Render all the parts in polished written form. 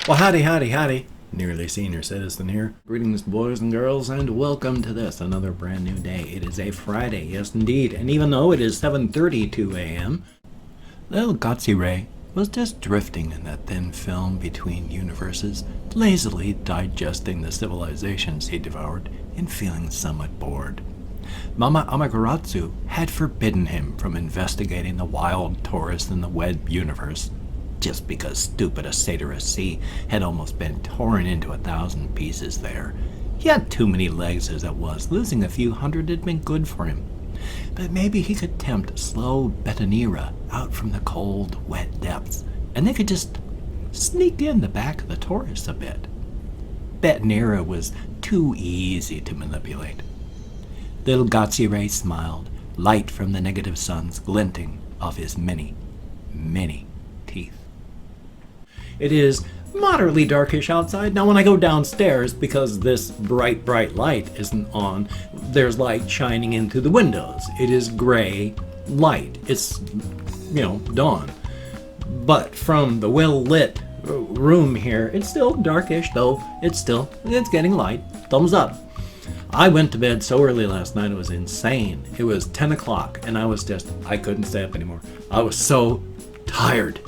Well, howdy, howdy, howdy. Nearly Senior Citizen here. Greetings, boys and girls, and welcome to this, another brand new day. It is a Friday, yes indeed, and even though it is 7:32 a.m., little Gutsy Ray was just drifting in that thin film between universes, lazily digesting the civilizations he devoured and feeling somewhat bored. Mama Amaterasu had forbidden him from investigating the wild tourists in the web universe, just because stupid Asatorus C had almost been torn into 1,000 pieces there. He had too many legs as it was. Losing a few hundred had been good for him. But maybe he could tempt slow Betanira out from the cold, wet depths, and they could just sneak in the back of the Taurus a bit. Betanira was too easy to manipulate. Little Gatsire smiled, light from the negative suns glinting off his many, many teeth. It is moderately darkish outside. Now when I go downstairs, because this bright light isn't on, there's light shining in through the windows. It is gray light. It's, dawn. But from the well-lit room here, it's still darkish, though it's getting light. Thumbs up. I went to bed so early last night, it was insane. It was 10 o'clock, and I couldn't stay up anymore. I was so tired.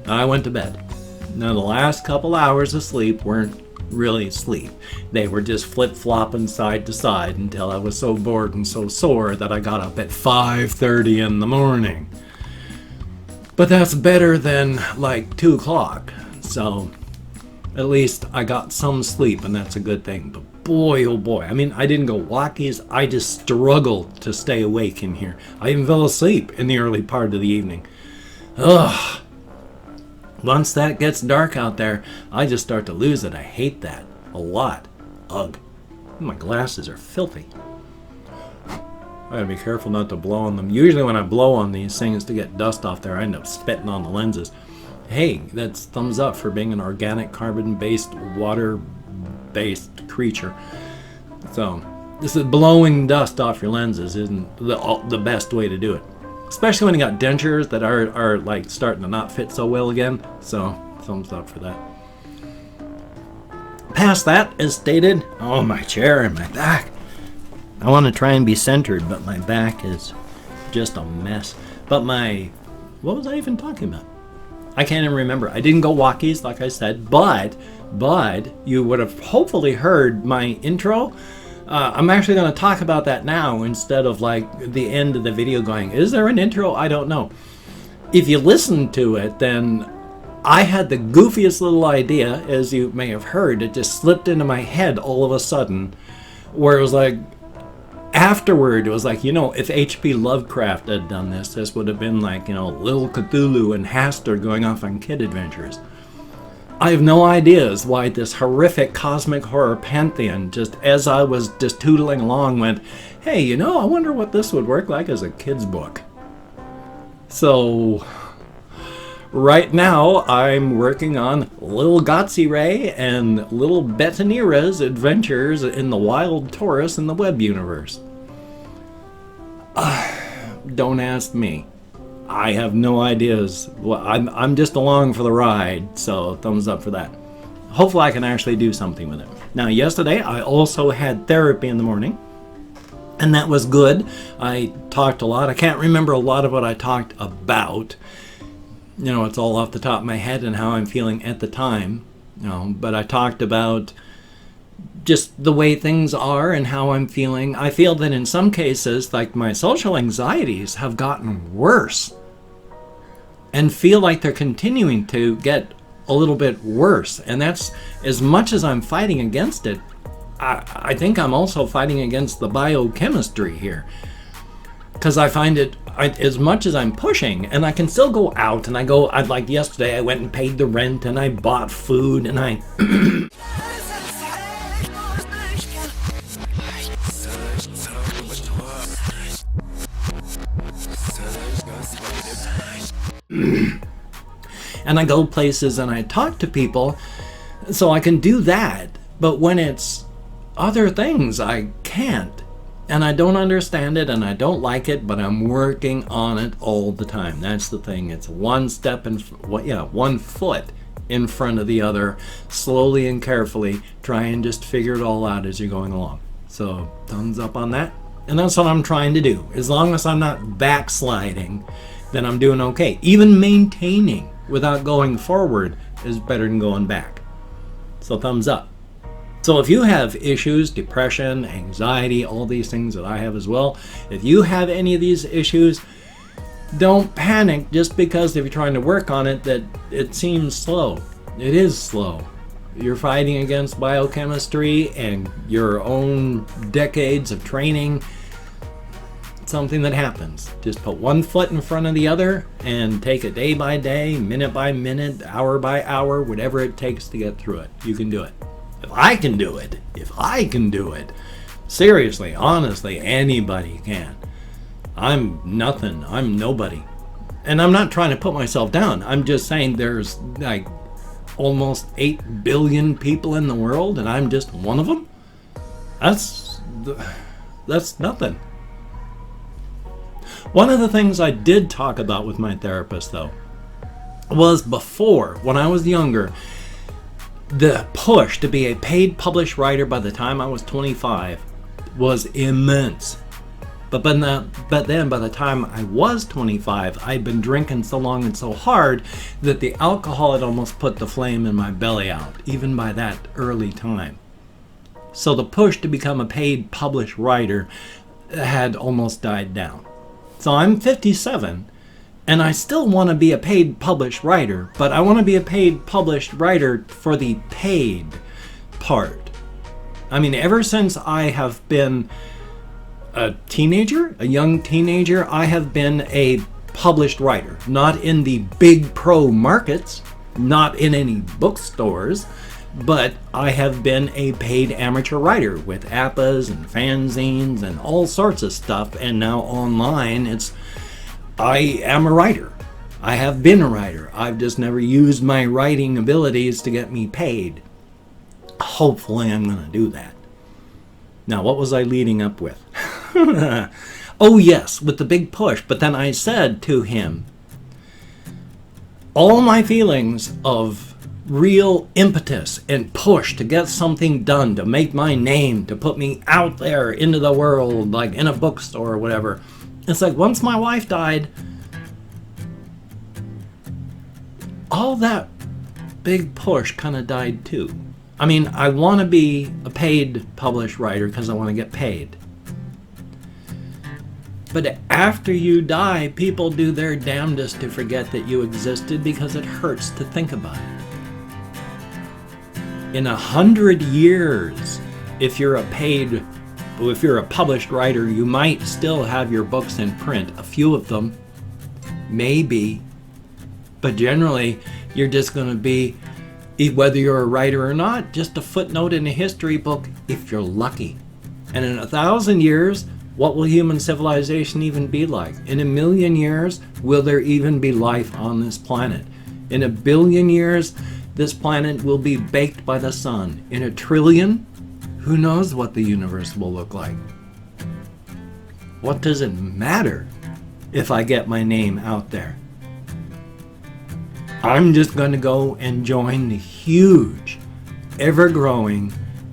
I went to bed. Now, the last couple hours of sleep weren't really sleep. They were just flip-flopping side to side until I was so bored and so sore that I got up at 5:30 in the morning. But that's better than like 2 o'clock. So at least I got some sleep, and that's a good thing. But boy, oh boy. I mean, I didn't go walkies. I just struggled to stay awake in here. I even fell asleep in the early part of the evening. Ugh. Once that gets dark out there, I just start to lose it. I hate that a lot. Ugh. My glasses are filthy. I gotta be careful not to blow on them. Usually when I blow on these things to get dust off there, I end up spitting on the lenses. Hey, that's thumbs up for being an organic, carbon-based, water-based creature. So, this is blowing dust off your lenses isn't the best way to do it. Especially when you got dentures that are like starting to not fit so well again. So, thumbs up for that. Past that, as stated, my chair and my back. I want to try and be centered, but my back is just a mess. But what was I even talking about? I can't even remember. I didn't go walkies, like I said, but you would have hopefully heard my intro. I'm actually going to talk about that now instead of like the end of the video going, is there an intro? I don't know. If you listen to it, then I had the goofiest little idea, as you may have heard. It just slipped into my head all of a sudden, where it was like, afterward, it was like, if H.P. Lovecraft had done this would have been like, Lil Cthulhu and Hastur going off on kid adventures. I have no ideas why this horrific cosmic horror pantheon, just as I was just tootling along, went, hey, I wonder what this would work like as a kid's book. So, right now, I'm working on Little Gatsy Ray and Little Betanira's adventures in the wild Taurus in the web universe. Don't ask me. I have no ideas. Well, I'm just along for the ride, so thumbs up for that. Hopefully I can actually do something with it. Now, yesterday I also had therapy in the morning, and that was good. I talked a lot. I can't remember a lot of what I talked about. It's all off the top of my head and how I'm feeling at the time. But I talked about just the way things are and how I'm feeling. I feel that in some cases, like my social anxieties have gotten worse and feel like they're continuing to get a little bit worse. And that's, as much as I'm fighting against it, I think I'm also fighting against the biochemistry here. Because I find it, as much as I'm pushing, and I can still go out, and like yesterday, I went and paid the rent, and I bought food, and I... and I go places and I talk to people, so I can do that. But when it's other things, I can't. And I don't understand it and I don't like it, but I'm working on it all the time. That's the thing. It's one foot in front of the other, slowly and carefully. Try and just figure it all out as you're going along. So thumbs up on that. And that's what I'm trying to do. As long as I'm not backsliding, then I'm doing okay. Even maintaining without going forward is better than going back. So thumbs up. So if you have issues, depression, anxiety, all these things that I have as well, if you have any of these issues, don't panic just because if you're trying to work on it that it seems slow. It is slow. You're fighting against biochemistry and your own decades of training. It's something that happens. Just put one foot in front of the other and take it day by day, minute by minute, hour by hour, whatever it takes to get through it. You can do it. If I can do it, seriously, honestly, anybody can. I'm nothing. I'm nobody. And I'm not trying to put myself down. I'm just saying there's like almost 8 billion people in the world and I'm just one of them. That's nothing. One of the things I did talk about with my therapist, though, was before, when I was younger, the push to be a paid published writer by the time I was 25 was immense. But then by the time I was 25, I'd been drinking so long and so hard that the alcohol had almost put the flame in my belly out, even by that early time. So the push to become a paid published writer had almost died down. So I'm 57, and I still want to be a paid published writer, but I want to be a paid published writer for the paid part. I mean, ever since I have been a young teenager, I have been a published writer. Not in the big pro markets, not in any bookstores, but I have been a paid amateur writer with APAs and fanzines and all sorts of stuff. And now online, I am a writer. I have been a writer. I've just never used my writing abilities to get me paid. Hopefully I'm going to do that. Now, what was I leading up with? Oh yes, with the big push. But then I said to him, all my feelings of real impetus and push to get something done, to make my name, to put me out there into the world, like in a bookstore or whatever. It's like once my wife died, all that big push kind of died too. I mean, I want to be a paid published writer because I want to get paid. But after you die, people do their damnedest to forget that you existed because it hurts to think about it. In 100 years, if you're a published writer, you might still have your books in print. A few of them, maybe. But generally, you're just going to be, whether you're a writer or not, just a footnote in a history book if you're lucky. And in 1,000 years, what will human civilization even be like? In 1,000,000 years, will there even be life on this planet? In 1,000,000,000 years, this planet will be baked by the sun. In 1,000,000,000,000, who knows what the universe will look like? What does it matter if I get my name out there? I'm just going to go and join the huge, ever-growing,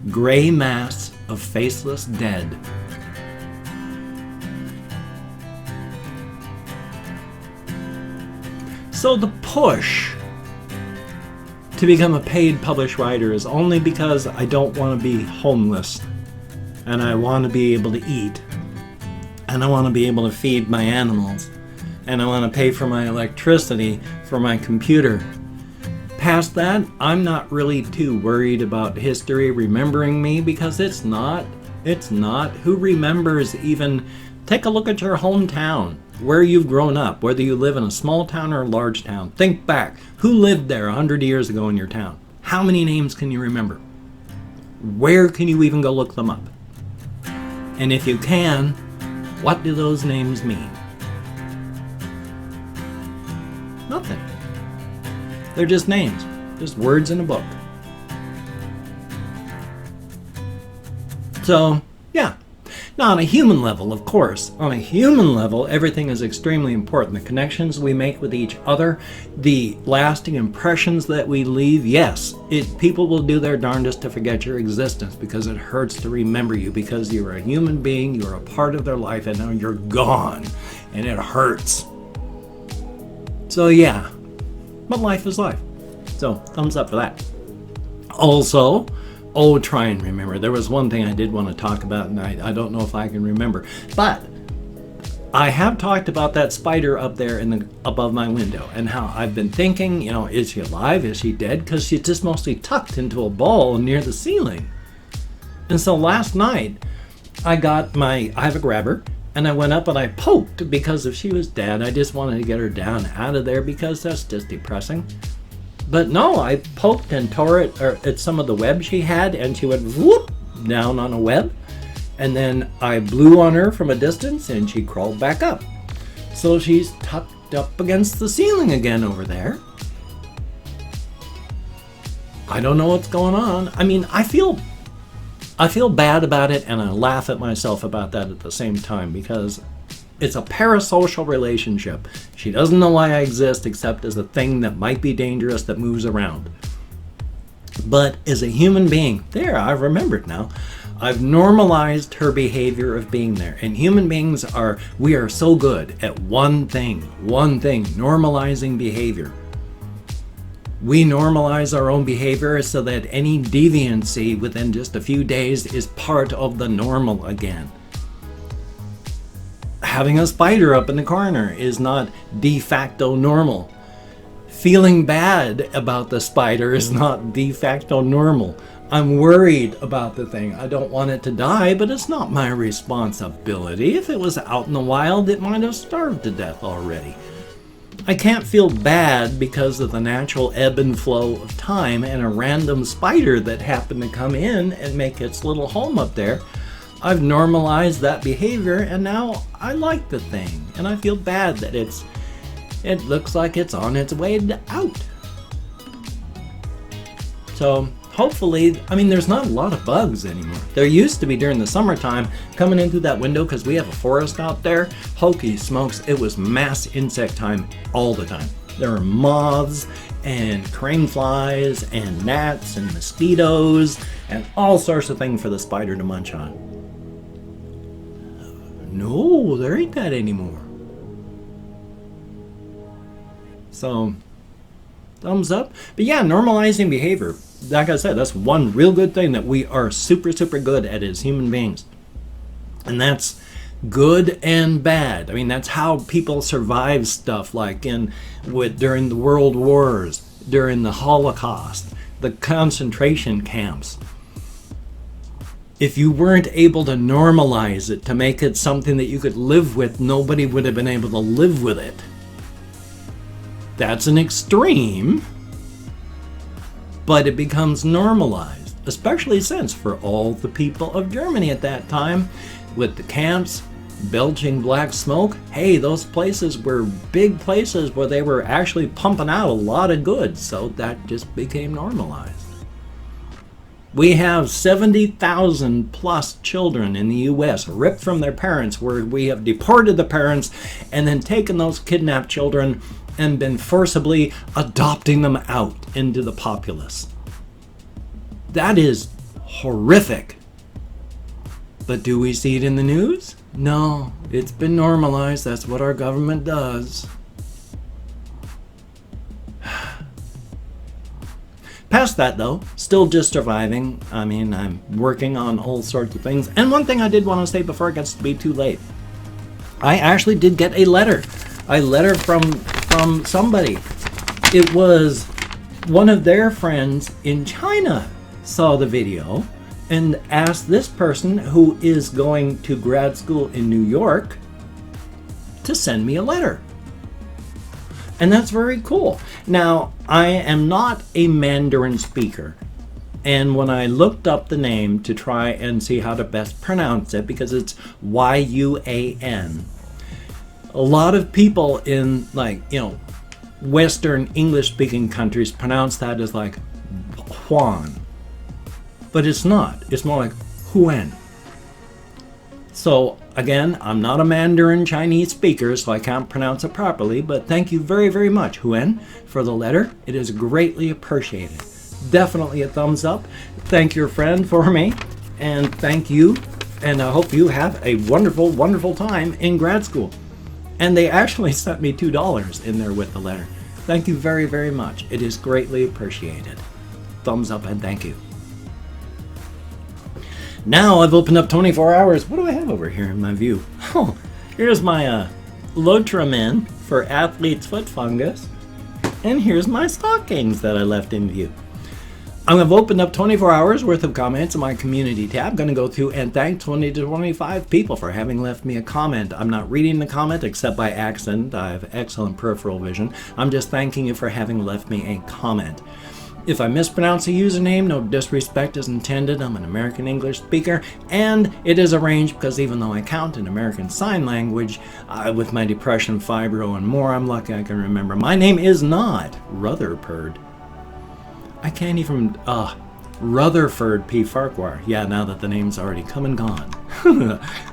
gray mass of faceless dead. So the push to become a paid published writer is only because I don't want to be homeless, and I want to be able to eat, and I want to be able to feed my animals, and I want to pay for my electricity for my computer. Past that, I'm not really too worried about history remembering me because it's not. Who remembers even? Take a look at your hometown, where you've grown up, whether you live in a small town or a large town. Think back. Who lived there 100 years ago in your town? How many names can you remember? Where can you even go look them up? And if you can, what do those names mean? Nothing. They're just names, just words in a book. So, yeah. Now, on a human level, of course, on a human level, everything is extremely important. The connections we make with each other, the lasting impressions that we leave. Yes, people will do their darndest to forget your existence because it hurts to remember you, because you're a human being, you're a part of their life, and now you're gone, and it hurts. So yeah, but life is life. So thumbs up for that. Also, try and remember. There was one thing I did want to talk about, and I don't know if I can remember. But I have talked about that spider up there above my window, and how I've been thinking, is she alive? Is she dead? Because she's just mostly tucked into a ball near the ceiling. And so last night, I have a grabber, and I went up and I poked, because if she was dead, I just wanted to get her down out of there, because that's just depressing. But no, I poked and tore at some of the web she had, and she went whoop down on a web. And then I blew on her from a distance, and she crawled back up. So she's tucked up against the ceiling again over there. I don't know what's going on. I mean, I feel bad about it, and I laugh at myself about that at the same time, because it's a parasocial relationship. She doesn't know why I exist except as a thing that might be dangerous that moves around. But as a human being, I've remembered now, I've normalized her behavior of being there. And human beings we are so good at one thing, normalizing behavior. We normalize our own behavior so that any deviancy within just a few days is part of the normal again. Having a spider up in the corner is not de facto normal. Feeling bad about the spider is not de facto normal. I'm worried about the thing. I don't want it to die, but it's not my responsibility. If it was out in the wild, it might have starved to death already. I can't feel bad because of the natural ebb and flow of time and a random spider that happened to come in and make its little home up there. I've normalized that behavior, and now I like the thing, and I feel bad that it looks like it's on its way out. So hopefully, there's not a lot of bugs anymore. There used to be during the summertime, coming in through that window, because we have a forest out there. Holy smokes, it was mass insect time all the time. There were moths and crane flies and gnats and mosquitoes and all sorts of things for the spider to munch on. No, there ain't that anymore. So, thumbs up. But yeah, normalizing behavior. Like I said, that's one real good thing that we are super, super good at as human beings. And that's good and bad. That's how people survive stuff like during the World Wars, during the Holocaust, the concentration camps. If you weren't able to normalize it, to make it something that you could live with, nobody would have been able to live with it. That's an extreme, but it becomes normalized, especially since for all the people of Germany at that time, with the camps, belching black smoke, hey, those places were big places where they were actually pumping out a lot of goods, so that just became normalized. We have 70,000 plus children in the U.S. ripped from their parents, where we have deported the parents and then taken those kidnapped children and been forcibly adopting them out into the populace. That is horrific. But do we see it in the news? No, it's been normalized. That's what our government does. Past that, though, still just surviving. I'm working on all sorts of things. And one thing I did want to say before it gets to be too late. I actually did get a letter. A letter from somebody. It was one of their friends in China saw the video and asked this person, who is going to grad school in New York, to send me a letter. And that's very cool. Now, I am not a Mandarin speaker. And when I looked up the name to try and see how to best pronounce it, because it's Y-U-A-N, a lot of people in, Western English-speaking countries pronounce that as Juan. But it's not. It's more like Huan. So again, I'm not a Mandarin Chinese speaker, so I can't pronounce it properly, but thank you very, very much, Huan, for the letter. It is greatly appreciated. Definitely a thumbs up. Thank your friend for me, and thank you, and I hope you have a wonderful, wonderful time in grad school. And they actually sent me $2 in there with the letter. Thank you very, very much. It is greatly appreciated. Thumbs up and thank you. Now I've opened up 24 hours. What do I have over here in my view? Oh, here's my Lotramin for athlete's foot fungus. And here's my stockings that I left in view. I've opened up 24 hours worth of comments in my community tab. I'm going to go through and thank 20 to 25 people for having left me a comment. I'm not reading the comment except by accident. I have excellent peripheral vision. I'm just thanking you for having left me a comment. If I mispronounce a username, no disrespect is intended. I'm an American English speaker, and it is arranged because even though I count in American Sign Language, with my depression, fibro, and more, I'm lucky I can remember. My name is not Rutherford. I can't even, Rutherford P. Farquhar. Yeah, now that the name's already come and gone.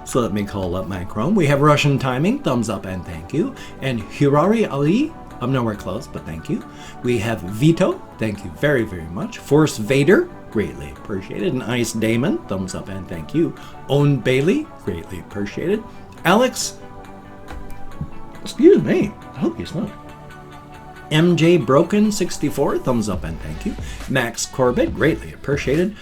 So let me call up my Chrome. We have Russian Timing, thumbs up and thank you. And Hirari Ali, I'm nowhere close, but thank you. We have Vito, thank you very, very much. Force Vader, greatly appreciated. And Ice Damon, thumbs up and thank you. Owen Bailey, greatly appreciated. Alex, excuse me, I hope you smell. MJ Broken 64, thumbs up and thank you. Max Corbett, greatly appreciated.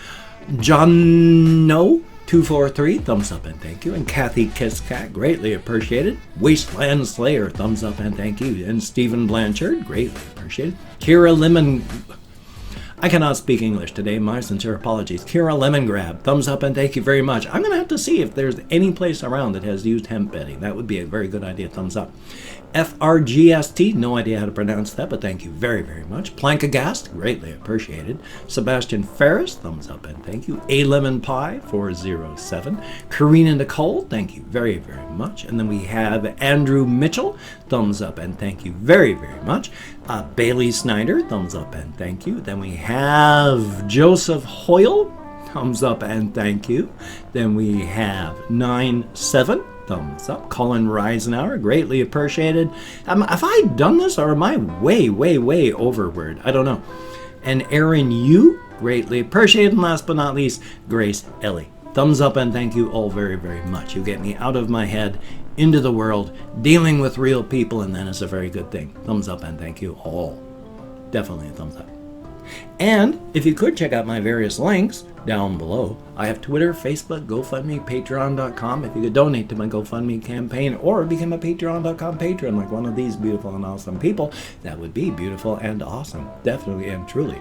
John No 243, thumbs up and thank you. And Kathy Kisscat, greatly appreciated. Wasteland Slayer, thumbs up and thank you. And Stephen Blanchard, greatly appreciated. Kira Lemon, I cannot speak English today, my sincere apologies. Kira Lemongrab, thumbs up and thank you very much. I'm going to have to see if there's any place around that has used hemp bedding. That would be a very good idea, thumbs up. FRGST, no idea how to pronounce that, but thank you very, very much. Plankagast, greatly appreciated. Sebastian Ferris, thumbs up and thank you. A Lemon Pie 407. Karina Nicole, thank you very, very much. And then we have Andrew Mitchell, thumbs up and thank you very, very much. Bailey Snyder, thumbs up and thank you. Then we have Joseph Hoyle, thumbs up and thank you. Then we have 97. Thumbs up. Colin Reisenauer, greatly appreciated. Have I done this or am I way, way, way overword? I don't know. And Aaron Yu, greatly appreciated. And last but not least, Grace Ellie. Thumbs up and thank you all very, very much. You get me out of my head, into the world, dealing with real people, and then it's a very good thing. Thumbs up and thank you all. Definitely a thumbs up. And if you could check out my various links down below, I have Twitter, Facebook, GoFundMe, Patreon.com. If you could donate to my GoFundMe campaign or become a Patreon.com patron like one of these beautiful and awesome people, that would be beautiful and awesome. Definitely and truly.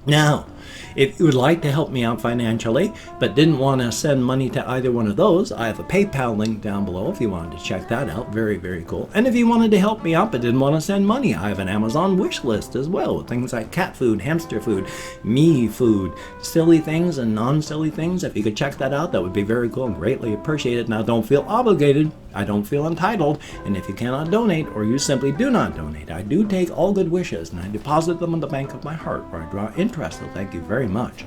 Now, if you would like to help me out financially, but didn't want to send money to either one of those, I have a PayPal link down below if you wanted to check that out. Very, very cool. And if you wanted to help me out but didn't want to send money, I have an Amazon wish list as well, with things like cat food, hamster food, me food, silly things and non-silly things. If you could check that out, that would be very cool and greatly appreciated. Now, don't feel obligated. I don't feel entitled. And if you cannot donate, or you simply do not donate, I do take all good wishes and I deposit them in the bank of my heart where I draw interest. So thank you very much.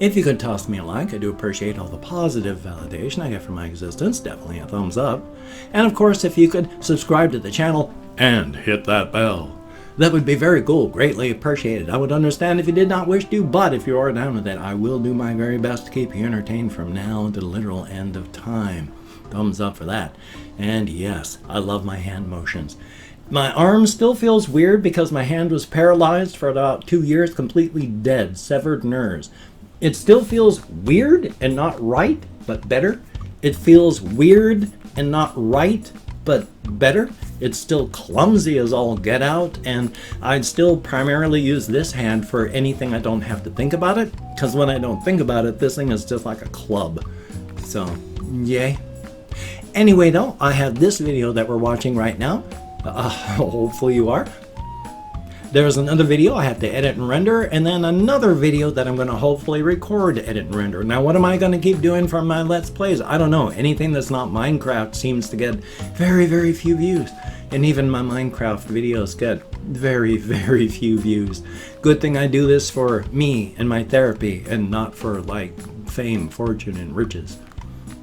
If you could toss me a like, I do appreciate all the positive validation I get from my existence. Definitely a thumbs up. And of course, if you could subscribe to the channel and hit that bell, that would be very cool. Greatly appreciated. I would understand if you did not wish to, but if you are down with it, I will do my very best to keep you entertained from now to the literal end of time. Thumbs up for that. And yes, I love my hand motions. My arm still feels weird because my hand was paralyzed for about 2 years, completely dead, severed nerves. It still feels weird and not right, but better. It feels weird and not right, but better. It's still clumsy as all get out, and I'd still primarily use this hand for anything I don't have to think about it, because when I don't think about it, this thing is just like a club. So, yay. Anyway, though, I have this video that we're watching right now. Hopefully you are. There's another video I have to edit and render, and then another video that I'm going to hopefully record, edit, and render. Now, what am I going to keep doing for my Let's Plays? I don't know. Anything that's not Minecraft seems to get very, very few views. And even my Minecraft videos get very, very few views. Good thing I do this for me and my therapy, and not for, like, fame, fortune, and riches.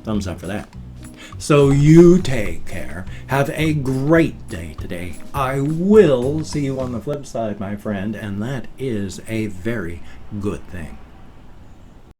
Thumbs up for that. So you take care. Have a great day today. I will see you on the flip side, my friend, and that is a very good thing.